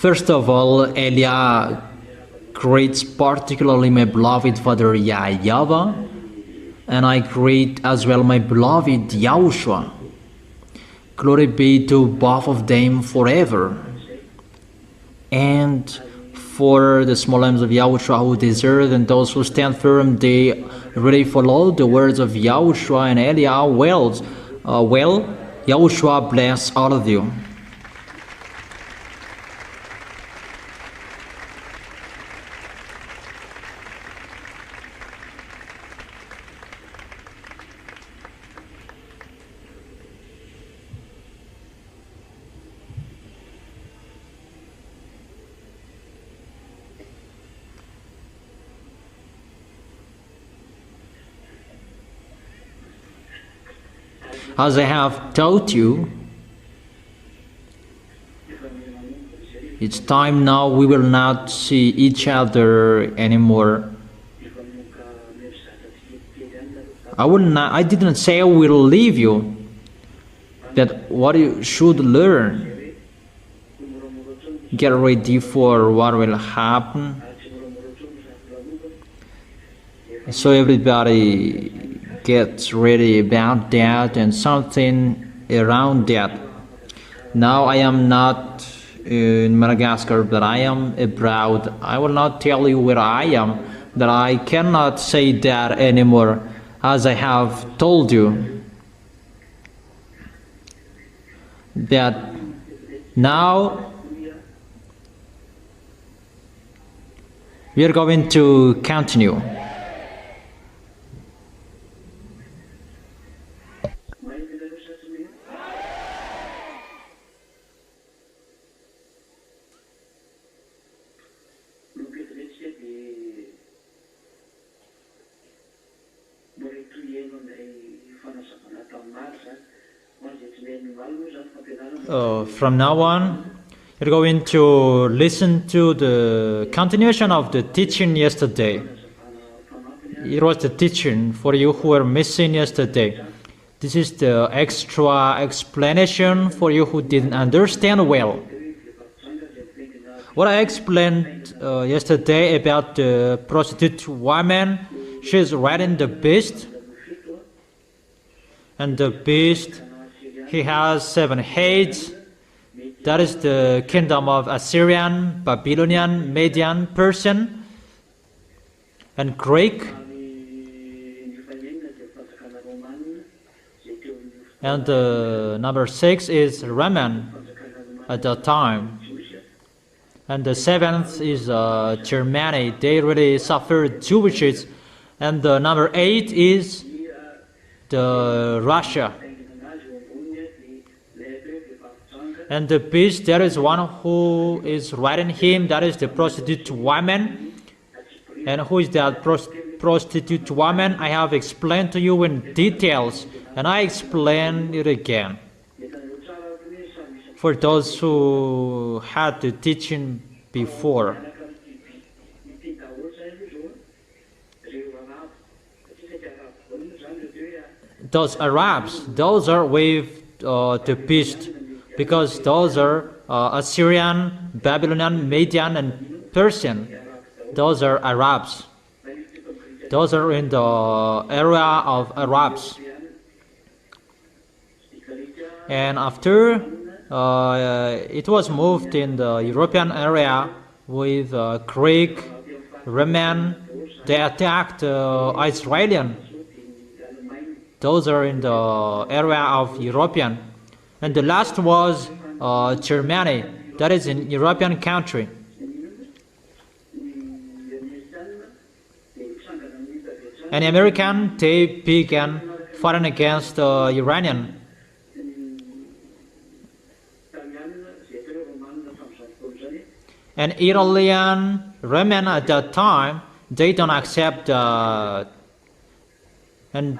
First of all, Elia greets particularly my beloved father YAHVAH, and I greet as well my beloved YAHOSHUA. Glory be to both of them forever. And for the small lambs of YAHOSHUA who desert and those who stand firm, they really follow the words of YAHOSHUA and Elia. Well, YAHOSHUA bless all of you. As I have taught you, it's time now we will not see each other anymore. I didn't say I will leave you, that what you should learn. Get ready for what will happen. So everybody gets ready about that and something around that. Now I am not in Madagascar, but I am abroad. I will not tell you where I am, that I cannot say that anymore, as I have told you. That now we are going to continue. From now on, you're going to listen to the continuation of the teaching yesterday. It was the teaching for you who were missing yesterday. This is the extra explanation for you who didn't understand well. What I explained yesterday about the prostitute woman, she is riding the beast, and the beast, he has 7 heads. That is the kingdom of Assyrian, Babylonian, Median, Persian, and Greek. And number 6 is Roman at that time. And the 7th is Germany. They really suffered Jewishes. And the number 8 is the Russia. And the beast, there is one who is riding him, that is the prostitute woman. And who is that prostitute woman? I have explained to you in details, and I explain it again. For those who had the teaching before. Those Arabs, those are with the beast, because those are Assyrian, Babylonian, Median, and Persian. Those are Arabs. Those are in the area of Arabs. And after it was moved in the European area with Greek, Roman, they attacked Israelian. Those are in the area of European. And the last was Germany, that is in European country. And American, they began fighting against Iranian. And Italian, Roman at that time, they don't accept, and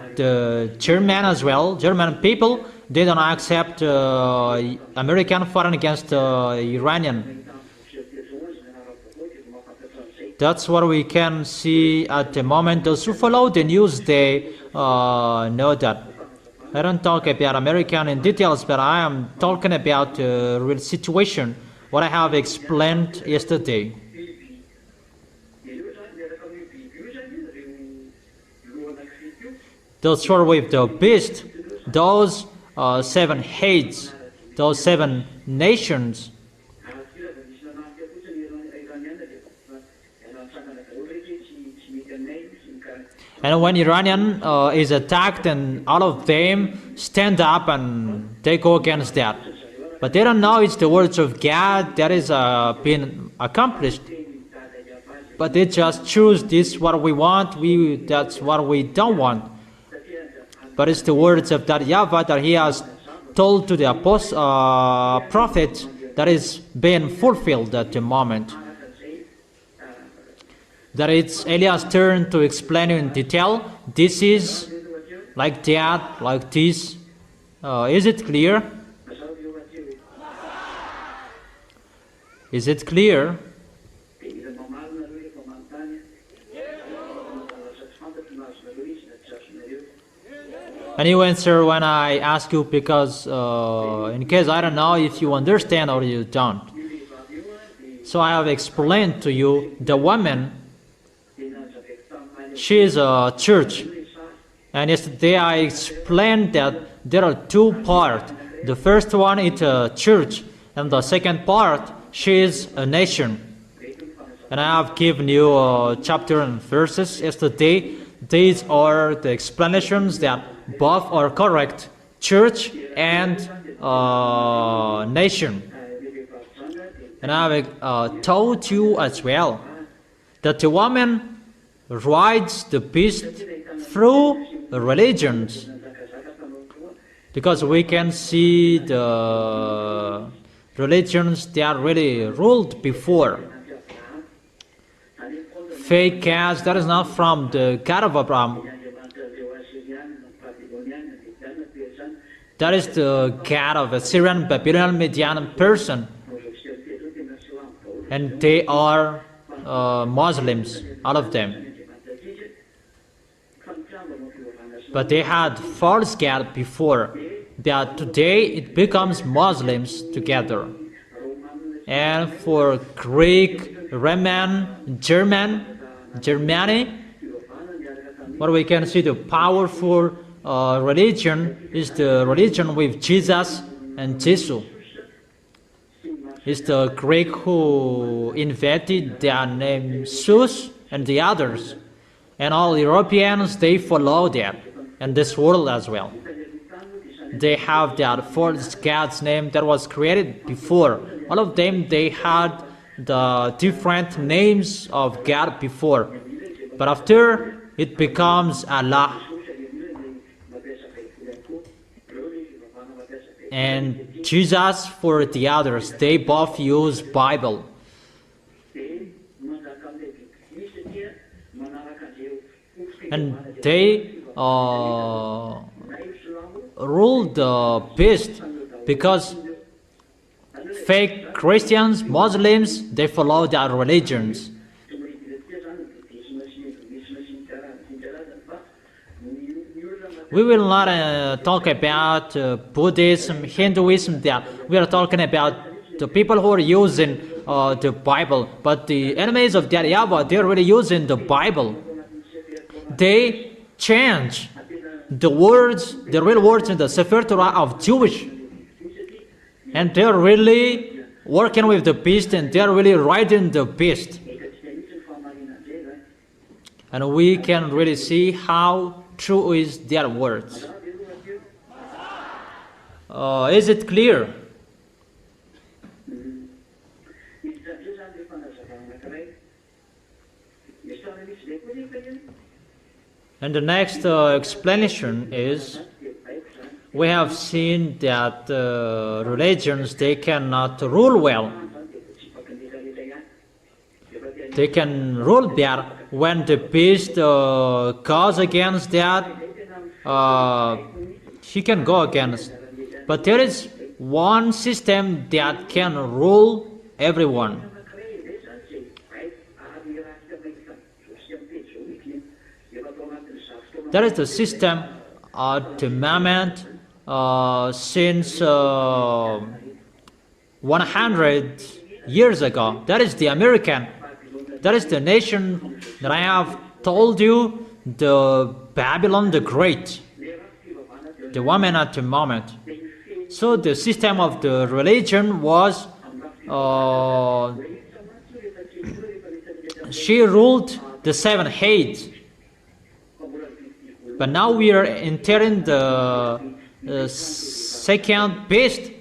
German as well, German people, they don't accept American fighting against Iranian. That's what we can see at the moment. Those who follow the news, they know that. I don't talk about American in details, but I am talking about the real situation what I have explained yesterday. The story with the beast, those 7 heads, those 7 nations. And when Iranian is attacked, and all of them stand up and they go against that. But they don't know it's the words of God that is being accomplished. But they just choose this what we want, that's what we don't want. But it's the words of that YAHVAH that he has told to the prophet that is being fulfilled at the moment. That it's Eliah's turn to explain in detail. This is like that, like this. Is it clear? Is it clear? And you answer when I ask you, because in case I don't know if you understand or you don't. So I have explained to you the woman. She is a church. And yesterday I explained that there are 2 parts. The first one is a church, and the second part, she is a nation. And I have given you chapter and verses yesterday. These are the explanations that both are correct, church and nation. And I have told you as well that the woman rides the beast through religions, because we can see the religions that really ruled before. Fake gods, that is not from the God of Abraham. That is the God of Assyrian, Babylonian, Median person. And they are Muslims, all of them. But they had false god before. That today it becomes Muslims together. And for Greek, Roman, Germany, what we can see, the powerful religion is the religion with Jesus and Jesus. It's the Greek who invented their name Zeus and the others. And all Europeans, they follow that. And this world as well. They have that false god's name that was created before. All of them, they had the different names of God before. But after, it becomes Allah. And Jesus for the others, they both use Bible. And they rule the beast, because fake Christians, Muslims, they follow their religions. We will not talk about Buddhism, Hinduism, that we are talking about the people who are using the Bible. But the enemies of that YAHVAH, they are really using the Bible. They change the words, the real words in the Sefer Torah of Jewish. And they're really working with the beast, and they're really riding the beast. And we can really see how true is their words. Is it clear? And the next explanation is, we have seen that religions, they cannot rule well. They can rule bad. When the beast goes against that, he can go against. But there is one system that can rule everyone. That is the system at the moment since 100 years ago. That is the American. That is the nation that I have told you, the Babylon the Great, the woman at the moment. So the system of the religion was, she ruled the 7 heads. But now we are entering the second beast.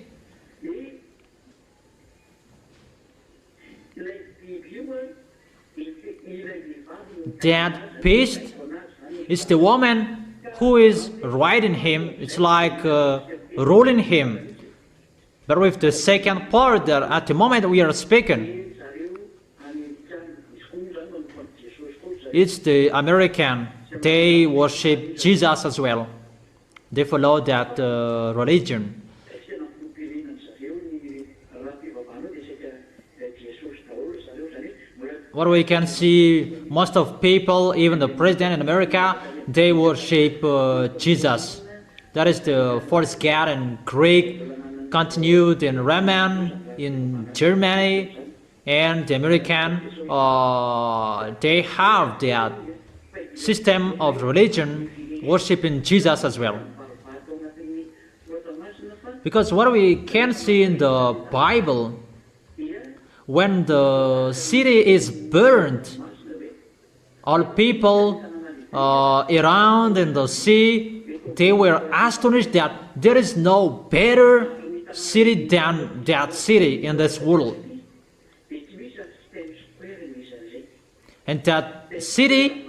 That beast is the woman who is riding him. It's like ruling him. But with the second part that at the moment we are speaking, it's the American. They worship Jesus as well. They follow that religion. What we can see, most of people, even the president in America, they worship Jesus. That is the first God in Greek, continued in Roman, in Germany, and the American. They have that system of religion, worshiping Jesus as well. Because what we can see in the Bible, when the city is burned, all people around in the sea, they were astonished that there is no better city than that city in this world. And that city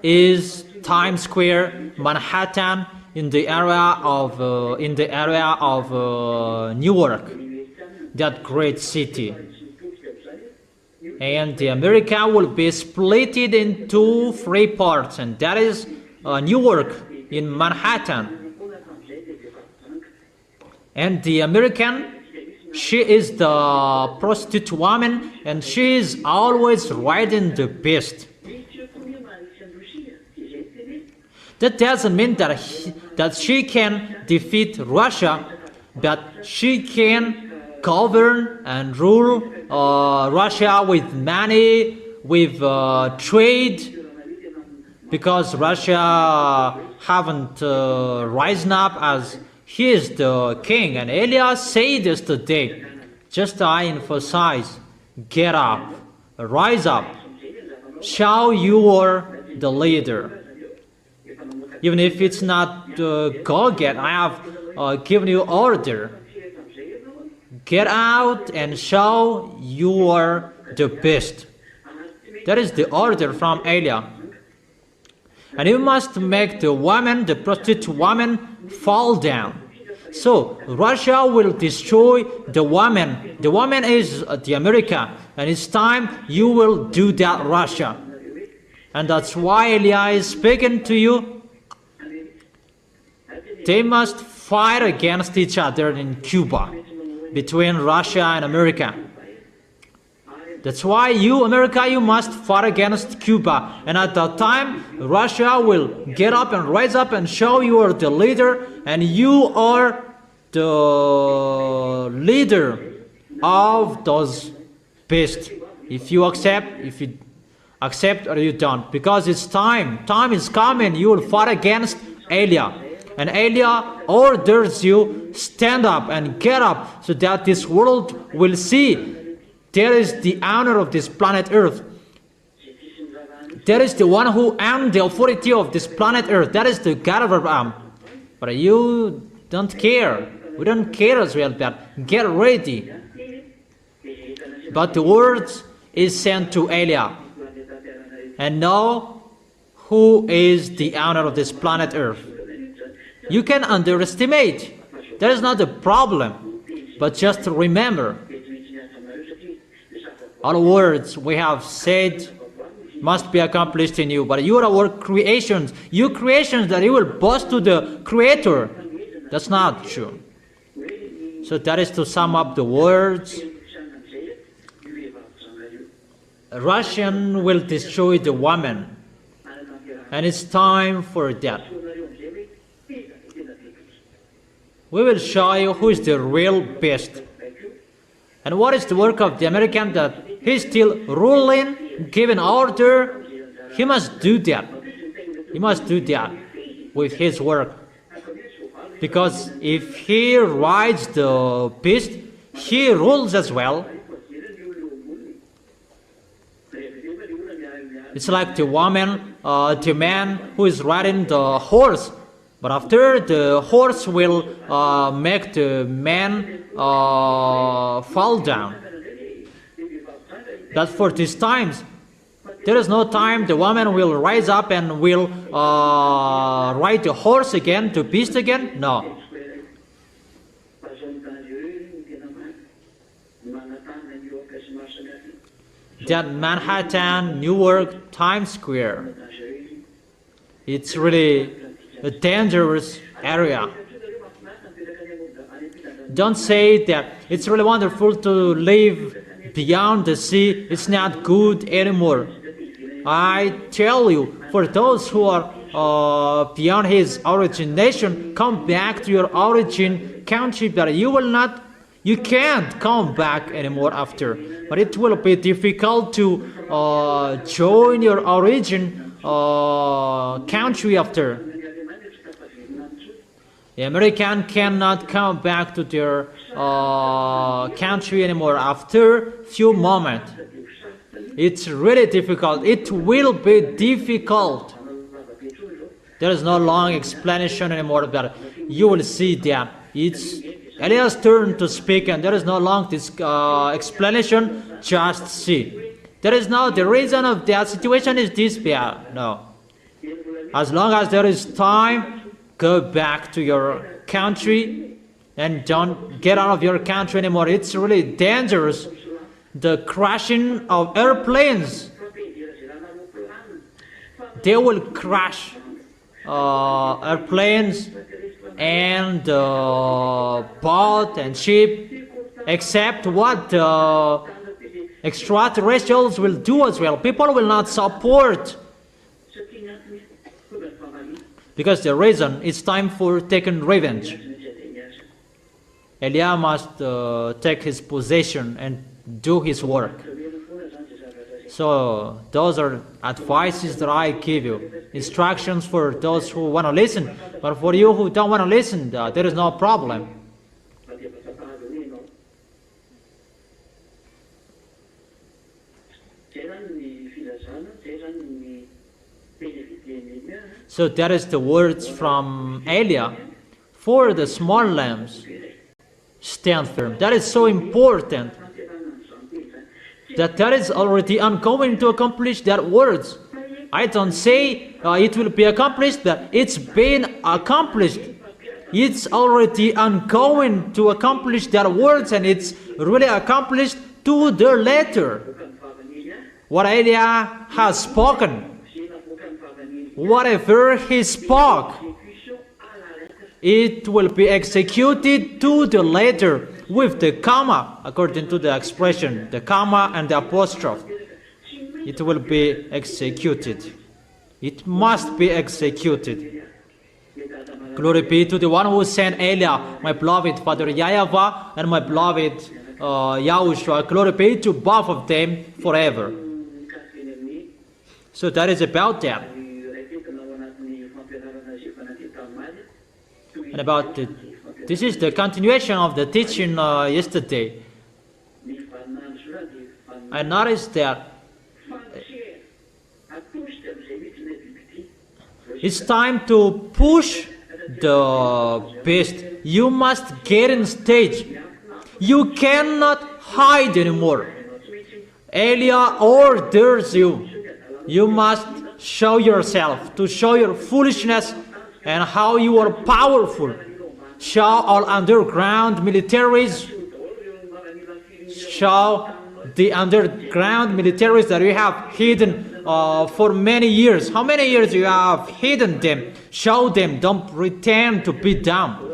is Times Square, Manhattan, in the area of Newark, that great city. And America will be split into 3 parts, and that is Newark in Manhattan. And the American, she is the prostitute woman, and she is always riding the beast. That doesn't mean that she can defeat Russia, but she can govern and rule Russia with money, with trade, because Russia haven't risen up as he is the king. And Elias said yesterday, just I emphasize, get up, rise up, show you are the leader. Even if it's not go get, I have given you order. Get out and show you are the best. That is the order from Elias. And you must make the woman, the prostitute woman, fall down. So Russia will destroy the woman. The woman is the America, and it's time you will do that, Russia. And that's why Elias is speaking to you. They must fight against each other in Cuba, between Russia and America. That's why you, America, you must fight against Cuba. And at that time, Russia will get up and rise up and show you are the leader, and you are the leader of those beasts. If you accept or you don't. Because it's time. Time is coming. You will fight against Elias. And Elias orders you, stand up and get up, so that this world will see there is the owner of this planet Earth. There is the one who owns the authority of this planet Earth. That is the God of Abraham. But you don't care. We don't care as well, but get ready. But the word is sent to Elias. And know who is the owner of this planet Earth. You can underestimate. That is not a problem. But just remember, all words we have said must be accomplished in you. But you are our creations. You creations that you will boast to the Creator. That's not true. So that is to sum up the words. Russian will destroy the woman. And it's time for that. We will show you who is the real best. And what is the work of the American? That he's still ruling, giving order. He must do that. He must do that with his work. Because if he rides the beast, he rules as well. It's like the woman, the man who is riding the horse. But after, the horse will make the man fall down. That's for these times. There is no time the woman will rise up and will ride the horse again, the beast again. No. That Manhattan, Newark, Times Square, it's really a dangerous area. Don't say that it's really wonderful to live beyond the sea. It's not good anymore. I tell you, for those who are beyond his origination, come back to your origin country, but you can't come back anymore after. But it will be difficult to join your origin country after. The American cannot come back to their country anymore after few moments. It's really difficult. It will be difficult. There is no long explanation anymore, but you will see that it's Eliah's turn to speak, and there is no long explanation. Just see. There is no, the reason of that situation is this bad. No. As long as there is time, go back to your country and don't get out of your country anymore. It's really dangerous. The crashing of airplanes, they will crash airplanes and boat and ship, except what the extraterrestrials will do as well. People will not support, because the reason it's time for taking revenge. Eliah must take his possession and do his work. So those are advices that I give you, instructions for those who want to listen. But for you who don't want to listen, there is no problem. So that is the words from Eliah for the small lambs. Stand firm. That is so important. That is already ongoing to accomplish that words. I don't say it will be accomplished, but it's been accomplished. It's already ongoing to accomplish that words, and it's really accomplished to the letter. What Eliah has spoken, whatever he spoke, it will be executed to the letter with the comma, according to the expression, the comma and the apostrophe. It will be executed. It must be executed. Glory be to the one who sent Eliah, my beloved Father YAHVAH, and my beloved YAHOSHUA. Glory be to both of them forever. So that is about that. And about this is the continuation of the teaching yesterday. I noticed that it's time to push the beast. You must get in stage. You cannot hide anymore. Eliah orders you. You must show yourself, to show your foolishness and how you are powerful. Show all underground militaries. Show the underground militaries that you have hidden for many years. How many years you have hidden them? Show them. Don't pretend to be dumb.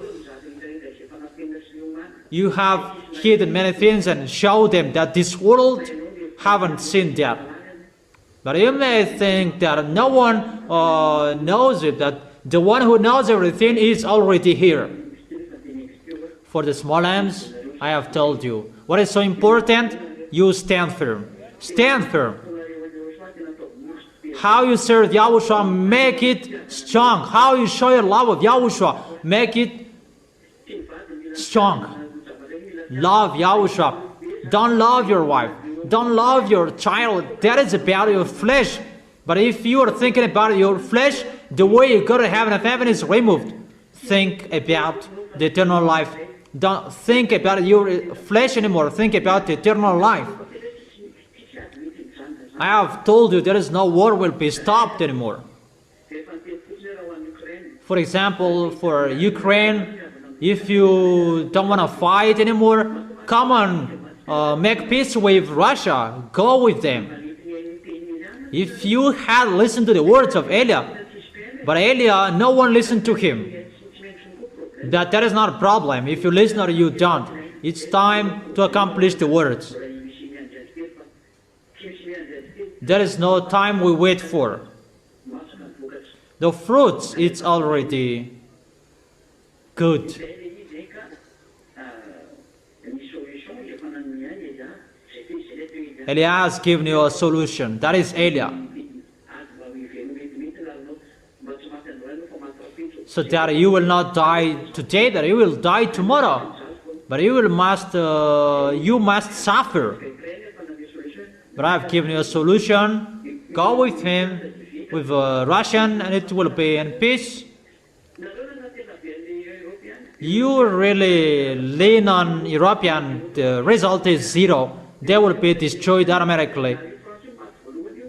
You have hidden many things, and show them that this world haven't seen that. But you may think that no one knows it, that the one who knows everything is already here. For the small lambs, I have told you. What is so important? You stand firm. Stand firm. How you serve Yahushua, make it strong. How you show your love of Yahushua, make it strong. Love Yahushua. Don't love your wife. Don't love your child. That is about your flesh. But if you are thinking about your flesh, the way you go to heaven is removed. Think about the eternal life. Don't think about your flesh anymore. Think about the eternal life. I have told you there is no war will be stopped anymore. For example, for Ukraine, if you don't want to fight anymore, come on, make peace with Russia. Go with them. If you had listened to the words of Eliah, but Eliah, no one listened to him. That is not a problem. If you listen or you don't, it's time to accomplish the words. There is no time we wait for. The fruits, it's already good. Eliah has given you a solution. That is Eliah. So that you will not die today, that you will die tomorrow. But you must suffer. But I have given you a solution. Go with him, with Russian, and it will be in peace. You really lean on European, the result is zero. They will be destroyed automatically.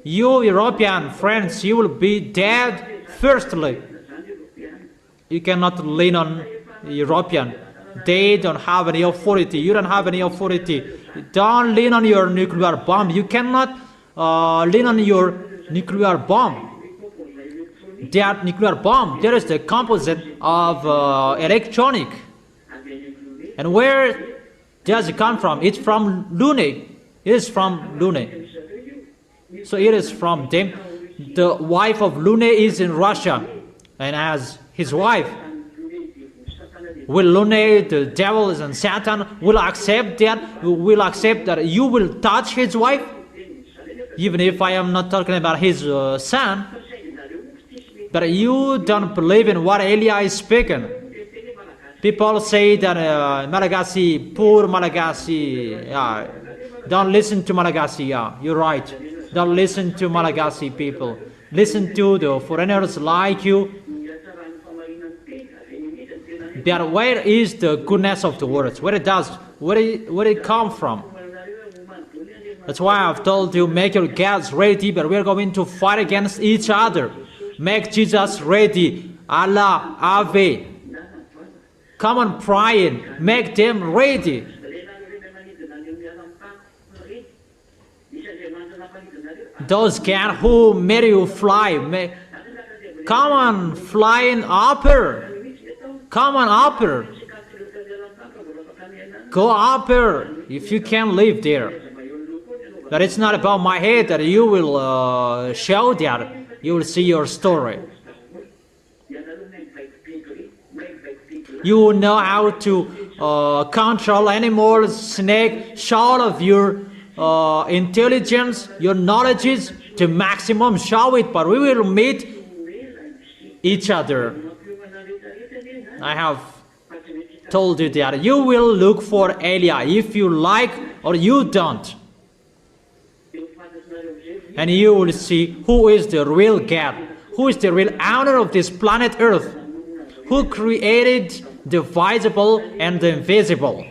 You European friends, you will be dead firstly. You cannot lean on European. They don't have any authority. You don't have any authority. Don't lean on your nuclear bomb. You cannot lean on your nuclear bomb. That nuclear bomb, there is the composite of electronic. And where does it come from? It's from Lune. It is from Lune. So it is from them. The wife of Lune is in Russia. And as his wife, will Lune, the devil and Satan, will accept that? Will accept that you will touch his wife? Even if I am not talking about his son. But you don't believe in what Eliah is speaking. People say that Malagasy, poor Malagasy, don't listen to Malagasy, you're right. Don't listen to Malagasy people. Listen to the foreigners like you. But where is the goodness of the words? Where it come from? That's why I've told you, make your gods ready, but we're going to fight against each other. Make Jesus ready. Allah, Ave. Come on, praying. Make them ready. Those cats who made you fly, come on, flying upper. Come on, upper. Go upper if you can live there. But it's not about my head that you will show that. You will see your story. You know how to control animals, snake. Show all of your intelligence, your knowledge to maximum. Show it, but we will meet each other. I have told you that you will look for Eliah if you like or you don't. And you will see who is the real God, who is the real owner of this planet Earth, who created the visible and the invisible.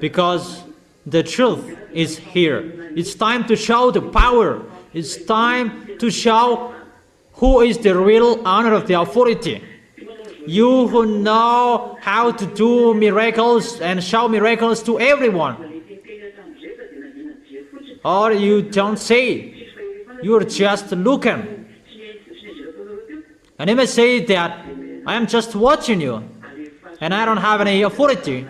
Because the truth is here. It's time to show the power. It's time to show who is the real owner of the authority. You who know how to do miracles and show miracles to everyone. Or you don't say, you're just looking. And you may say that I am just watching you and I don't have any authority.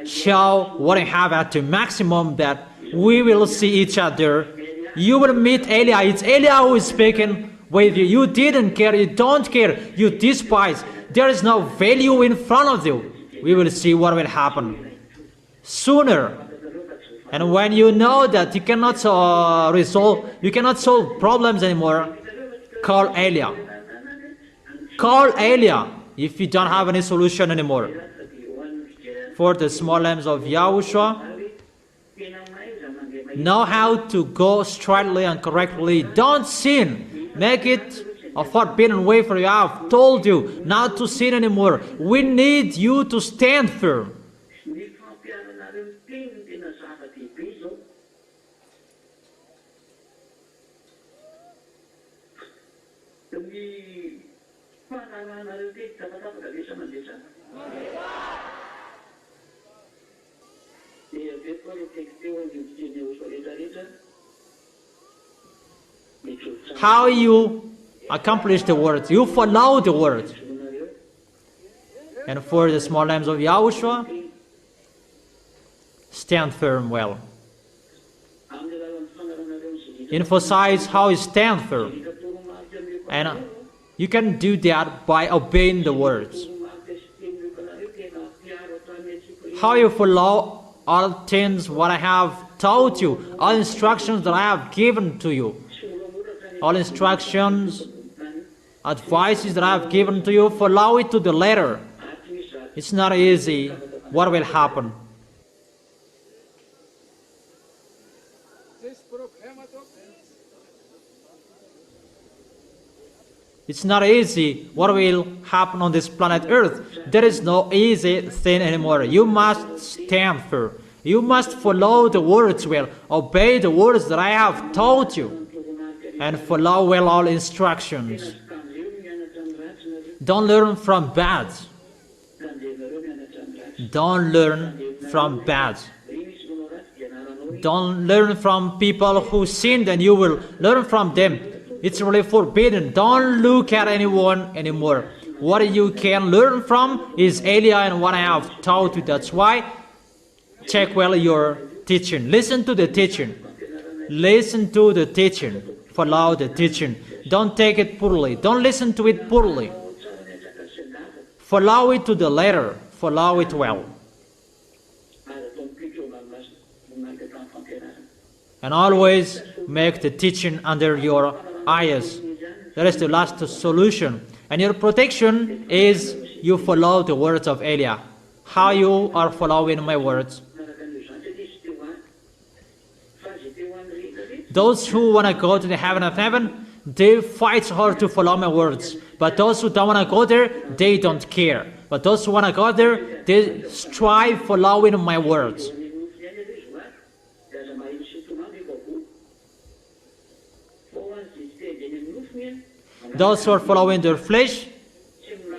Show what I have at the maximum that we will see each other. You will meet Eliah. It's Eliah who is speaking with you. You didn't care, you don't care, you despise. There is no value in front of you. we will see what will happen sooner. And when you know that you cannot solve problems anymore, call Elia. Call Elia if you don't have any solution anymore. For the small lambs of Yahushua, know how to go straightly and correctly. Don't sin. Make it a forbidden way for you. I have told you not to sin anymore. We need you to stand firm. How you accomplish the word? You follow the word. And for the small lambs of Yahushua, stand firm well. Emphasize how you stand firm. And you can do that by obeying the words. How you follow all things what I have taught you, all instructions that I have given to you. All instructions, advices that I have given to you, follow it to the letter. It's not easy. What will happen? It's not easy. What will happen on this planet Earth? There is no easy thing anymore. You must stand firm. You must follow the words well. Obey the words that I have taught you. And follow well all instructions. Don't learn from bad. Don't learn from bad. Don't learn from people who sinned and you will learn from them. It's really forbidden. Don't look at anyone anymore. What you can learn from is Elia and what I have taught you. That's why check well your teaching. Listen to the teaching. Listen to the teaching. Follow the teaching. Don't take it poorly. Don't listen to it poorly. Follow it to the letter. Follow it well. And always make the teaching under your eyes. That is the last solution. And your protection is you follow the words of Elia. How you are following my words? Those who want to go to the heaven of heaven, they fight hard to follow my words. But those who don't want to go there, they don't care. But those who want to go there, they strive following my words. Those who are following their flesh,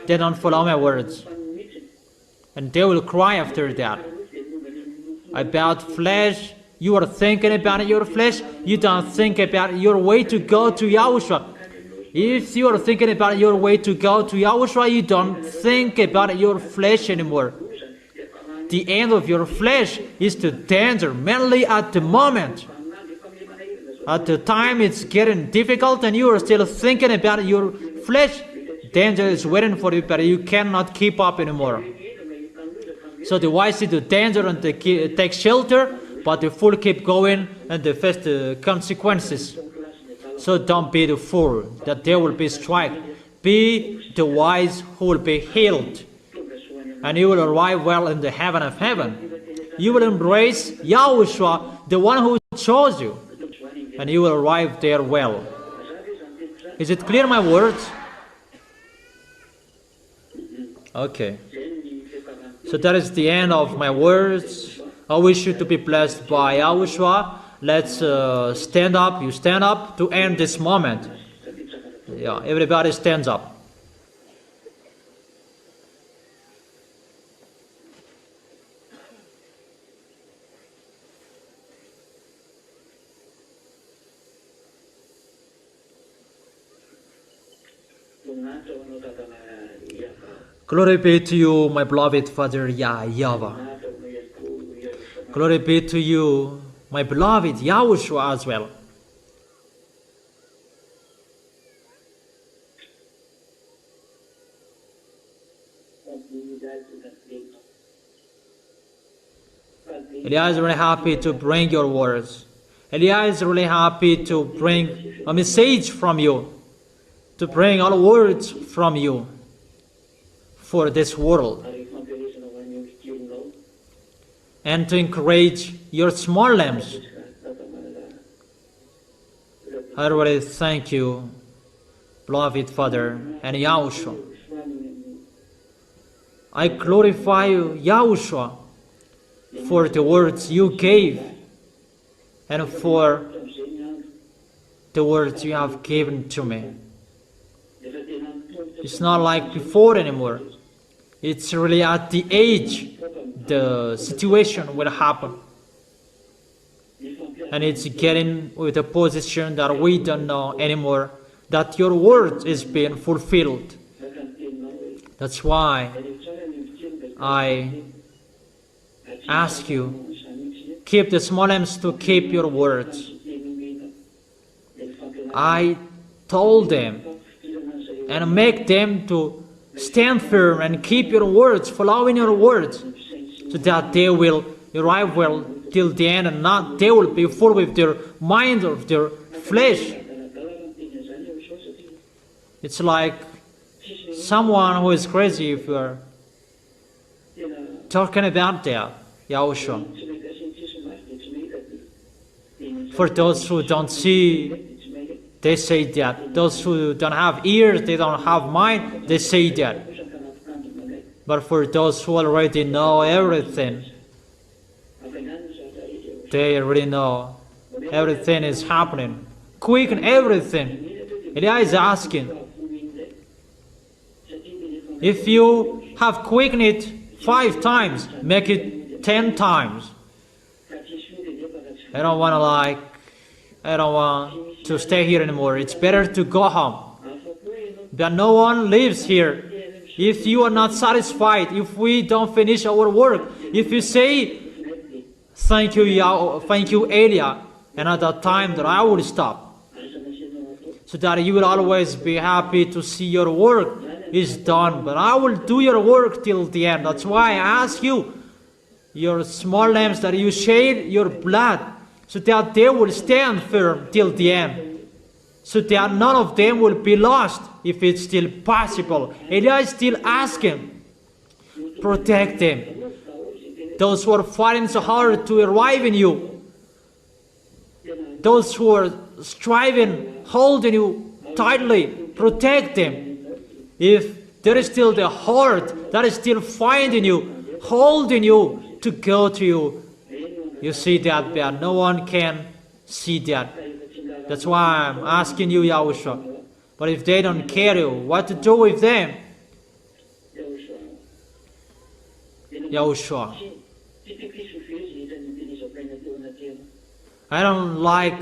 they don't follow my words. And they will cry after that. About flesh, you are thinking about your flesh, you don't think about your way to go to Yahushua. If you are thinking about your way to go to Yahushua, you don't think about your flesh anymore. The end of your flesh is the danger, mainly at the moment. At the time it's getting difficult and you are still thinking about your flesh, danger is waiting for you, but you cannot keep up anymore. So the wise see the danger and they take shelter, but the fool keep going and they face the consequences. So don't be the fool that there will be strike. Be the wise who will be healed. And you will arrive well in the heaven of heaven. You will embrace Yahushua, the one who chose you. And you will arrive there well. Is it clear, my words? Okay. So that is the end of my words. I wish you to be blessed by Yahushua. Let's stand up. You stand up to end this moment. Yeah, everybody stands up. Glory be to you, my beloved Father YAHVAH. Glory be to you, my beloved Yahushua as well. Eliah is really happy to bring your words. Eliah is really happy to bring a message from you, to bring all words from you for this world, and to encourage your small lambs. I really thank you, beloved Father and Yahushua. I glorify you, Yahushua, for the words you gave and for the words you have given to me. It's not like before anymore. It's really at the age the situation will happen. And it's getting with a position that we don't know anymore, that your word is being fulfilled. That's why I ask you, keep the small lambs to keep your words. I told them and make them to stand firm and keep your words, following your words, so that they will arrive well till the end, and not they will be full with their mind of their flesh. It's like someone who is crazy if you are talking about that, Yahushua. For those who don't see, they say that. Those who don't have ears, they don't have mind, they say that. But for those who already know everything, they already know everything is happening. Quicken everything. Eliah is asking, if you have quickened it 5 times, make it 10 times. I don't want to stay here anymore. It's better to go home. But no one lives here. If you are not satisfied, if we don't finish our work, if you say, thank you, Eliah, and at that time that I will stop. So that you will always be happy to see your work is done. But I will do your work till the end. That's why I ask you, your small lambs, that you shed your blood, so that they will stand firm till the end, so that none of them will be lost, if it's still possible. Eliah is still asking, protect them. Those who are fighting so hard to arrive in you, those who are striving, holding you tightly, protect them. If there is still the heart that is still finding you, holding you to go to you, you see that, but no one can see that. That's why I'm asking you, Yahushua. But if they don't care you, what to do with them? Yahushua. I don't like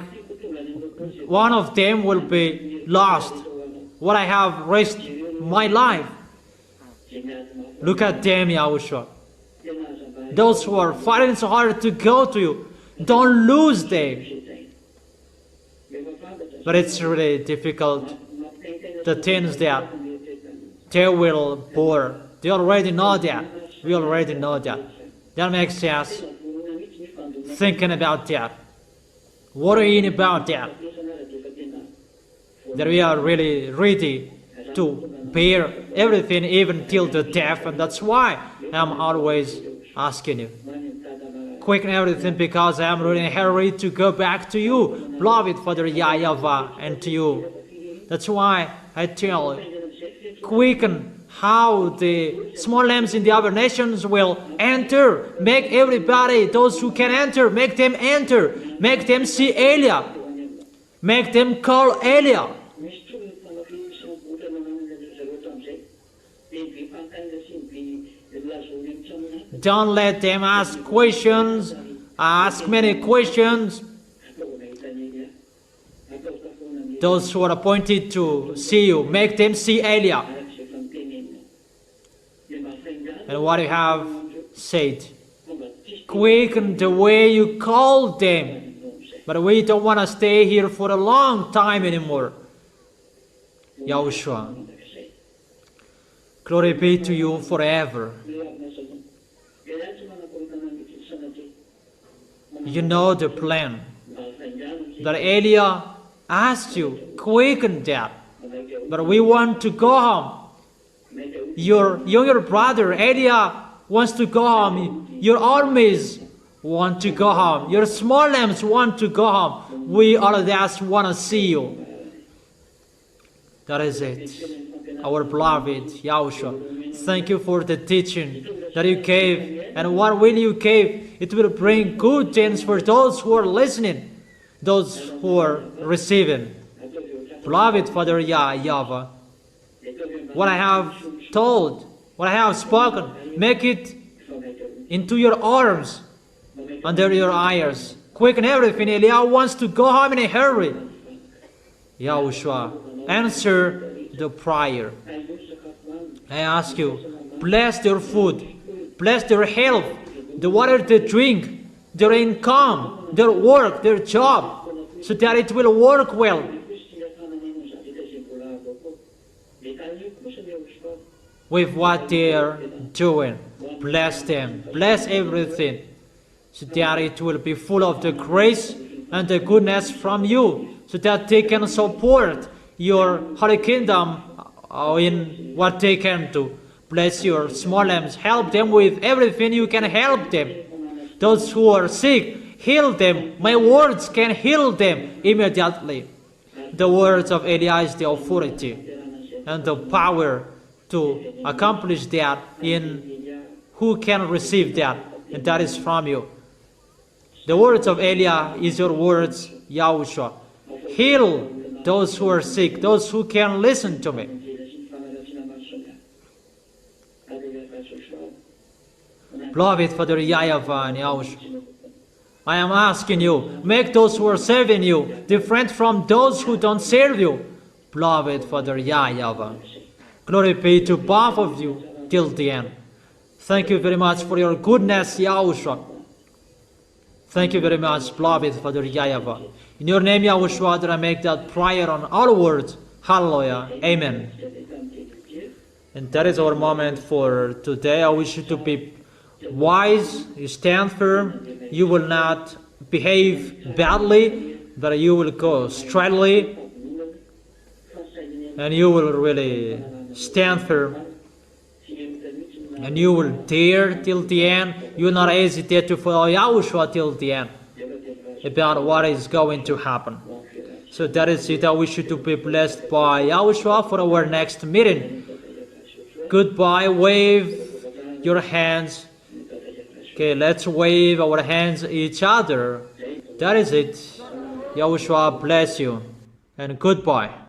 one of them will be lost. What I have risked my life. Look at them, Yahushua. Those who are fighting so hard to go to you, don't lose them. But it's really difficult. The things that they will bore, they already know that. We already know that. That makes us thinking about that, worrying about that. That we are really ready to bear everything, even till the death, and that's why I'm always asking you, quicken everything, because I'm really in a hurry to go back to you, beloved Father YAHVAH, and to you. That's why I tell you, quicken how the small lambs in the other nations will enter. Make everybody, those who can enter, make them enter. Make them see Eliah. Make them call Eliah. Don't let them ask questions, ask many questions. Those who are appointed to see you, make them see Eliah. And what you have said, quicken the way you called them. But we don't want to stay here for a long time anymore. Yahushua, glory be to you forever. You know the plan that Elia asked you, quicken that. But we want to go home. Your younger brother Elia wants to go home. Your armies want to go home. Your small lambs want to go home. We all just want to see you. That is it. Our beloved Yahushua, thank you for the teaching that you gave. And what will you give? It will bring good things for those who are listening, those who are receiving. Beloved Father YAHVAH, what I have told, what I have spoken, make it into your arms, under your eyes. Quicken everything. Elia wants to go home in a hurry. Yahushua, answer the prayer. I ask you, bless their food, bless their health, the water they drink, their income, their work, their job, so that it will work well. With what they are doing, bless them, bless everything, so that it will be full of the grace and the goodness from you, so that they can support your Holy Kingdom in what they can do. Bless your small lambs, help them with everything you can help them. Those who are sick, heal them. My words can heal them immediately. The words of Elia is the authority and the power to accomplish that in who can receive that, and that is from you. The words of Elia is your words, Yahushua. Heal those who are sick, those who can listen to me. Beloved Father YAHVAH and Yahushua, I am asking you, make those who are serving you different from those who don't serve you. Beloved Father YAHVAH, glory be to both of you till the end. Thank you very much for your goodness, Yahushua. Thank you very much, beloved Father YAHVAH. In your name, Yahushua, that I make that prayer on all words. Hallelujah. Amen. And that is our moment for today. I wish you to be wise, you stand firm, you will not behave badly, but you will go straightly, and you will really stand firm, and you will dare till the end. You will not hesitate to follow Yahushua till the end about what is going to happen. So that is it. I wish you to be blessed by Yahushua for our next meeting. Goodbye. Wave your hands. Okay, let's wave our hands each other. That is it. Yahushua bless you, and goodbye.